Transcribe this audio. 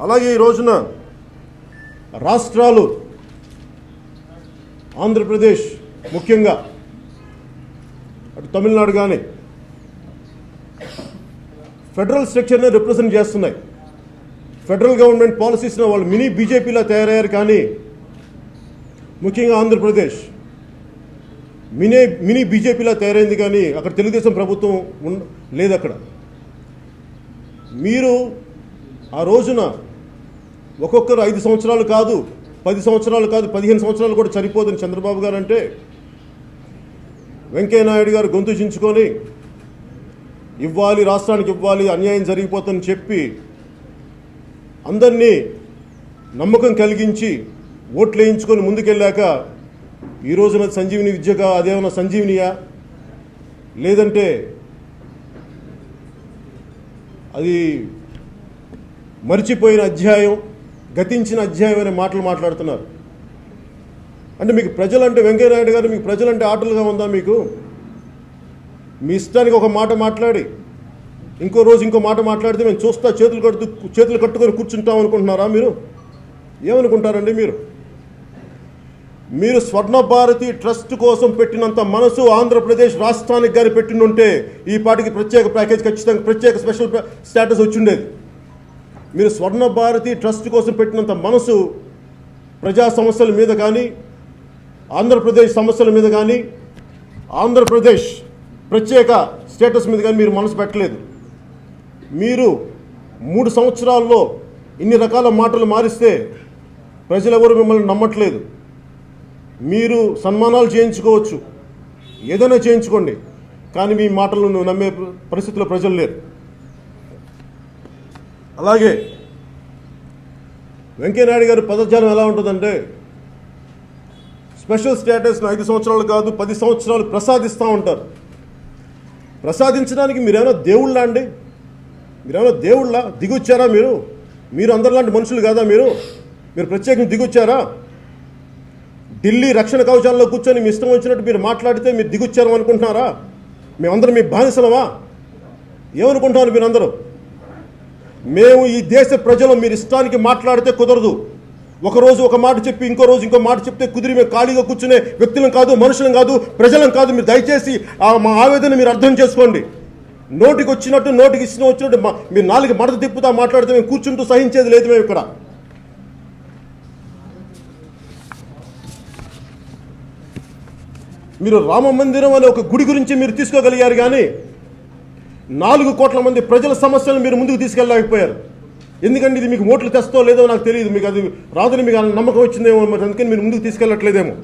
అలాగే ఈ రోజున రాష్ట్రాలు ఆంధ్రప్రదేశ్ ముఖ్యంగా అటు తమిళనాడు కానీ ఫెడరల్ స్ట్రక్చర్ని రిప్రజెంట్ చేస్తున్నాయి. ఫెడరల్ గవర్నమెంట్ పాలసీస్లో వాళ్ళు మినీ బీజేపీలా తయారయ్యారు. కానీ ముఖ్యంగా ఆంధ్రప్రదేశ్ మినీ బీజేపీలా తయారైంది. కానీ అక్కడ తెలుగుదేశం ప్రభుత్వం లేదు. అక్కడ మీరు ఆ రోజున ఒక్కొక్కరు 5 సంవత్సరాలు కాదు, 10 సంవత్సరాలు కాదు, 15 సంవత్సరాలు కూడా సరిపోదని చంద్రబాబు గారు అంటే వెంకయ్యనాయుడు గారు గొంతు చించుకొని ఇవ్వాలి, రాష్ట్రానికి ఇవ్వాలి, అన్యాయం జరిగిపోతుందని చెప్పి అందరినీ నమ్మకం కలిగించి ఓట్లు వేయించుకొని ముందుకెళ్ళాక ఈ రోజున సంజీవిని విద్యగా అదేమన్నా సంజీవినియా, లేదంటే అది మర్చిపోయిన అధ్యాయం, గతించిన అధ్యాయం అనే మాటలు మాట్లాడుతున్నారు. అంటే మీకు ప్రజలంటే వెంకయ్యనాయుడు గారు మీకు ప్రజలంటే ఆటలుగా ఉందా? మీకు మీ ఇష్టానికి ఒక మాట మాట్లాడి ఇంకో రోజు ఇంకో మాట మాట్లాడితే మేము చూస్తా చేతులు కట్టుకొని కూర్చుంటాం అనుకుంటున్నారా? మీరు ఏమనుకుంటారండి? మీరు స్వర్ణ భారతి ట్రస్ట్ కోసం పెట్టినంత మనసు ఆంధ్రప్రదేశ్ రాష్ట్రానికి గారి పెట్టినుంటే ఈ పాటికి ప్రత్యేక ప్యాకేజ్, ఖచ్చితంగా ప్రత్యేక స్పెషల్ స్టేటస్ వచ్చిండేది. మీరు స్వర్ణ భారతి ట్రస్ట్ కోసం పెట్టినంత మనసు ప్రజా సమస్యల మీద కానీ, ఆంధ్రప్రదేశ్ సమస్యల మీద కానీ, ఆంధ్రప్రదేశ్ ప్రత్యేక స్టేటస్ మీద కానీ మీరు మనసు పెట్టలేదు. మీరు 3 సంవత్సరాల్లో ఇన్ని రకాల మాటలు మారిస్తే ప్రజలెవరు మిమ్మల్ని నమ్మట్లేదు. మీరు సన్మానాలు చేయించుకోవచ్చు, ఏదైనా చేయించుకోండి, కానీ మీ మాటలను నమ్మే పరిస్థితిలో ప్రజలు లేరు. అలాగే వెంకయ్యనాయుడు గారి పదజాలం ఎలా ఉంటుందంటే స్పెషల్ స్టేటస్ను 5 సంవత్సరాలు కాదు 10 సంవత్సరాలు ప్రసాదిస్తూ ఉంటారు. ప్రసాదించడానికి మీరేమైనా దేవుళ్ళా అండి? మీరేమైనా దేవుళ్ళా? దిగొచ్చారా? మీరు అందరిలాంటి మనుషులు కాదా? మీరు ప్రత్యేకంగా దిగొచ్చారా? ఢిల్లీ రక్షణ కవచాల్లో కూర్చొని మీ ఇష్టం వచ్చినట్టు మీరు మాట్లాడితే మీరు దిగొచ్చారు అనుకుంటున్నారా? మేమందరం మీ బానిసలమా? ఏమనుకుంటున్నారు మీరందరూ? మేము ఈ దేశ ప్రజలు మీరు ఇష్టానికి మాట్లాడితే కుదరదు. ఒకరోజు ఒక మాట చెప్పి ఇంకో రోజు ఇంకో మాట చెప్తే కుదిరి మేము ఖాళీగా కూర్చునే వ్యక్తులం కాదు, మనుషులం కాదు, ప్రజలం కాదు. మీరు దయచేసి మా ఆవేదన మీరు అర్థం చేసుకోండి. నోటికి వచ్చినట్టు నోటికి ఇష్టం వచ్చినట్టు మీరు 4 మడత తిప్పుతా మాట్లాడితే మేము కూర్చుంటూ సహించేది లేదు. మేము ఇక్కడ మీరు రామ మందిరం అనే ఒక గుడి గురించి మీరు తీసుకోగలిగారు, కానీ 4 కోట్ల మంది ప్రజల సమస్యలను మీరు ముందుకు తీసుకెళ్ళలేకపోయారు. ఎందుకంటే ఇది మీకు ఓట్లు తెస్తో లేదో నాకు తెలియదు. మీకు అది రాదని మీకు నమ్మకం వచ్చిందేమో, అందుకని మీరు ముందుకు తీసుకెళ్ళట్లేదేమో.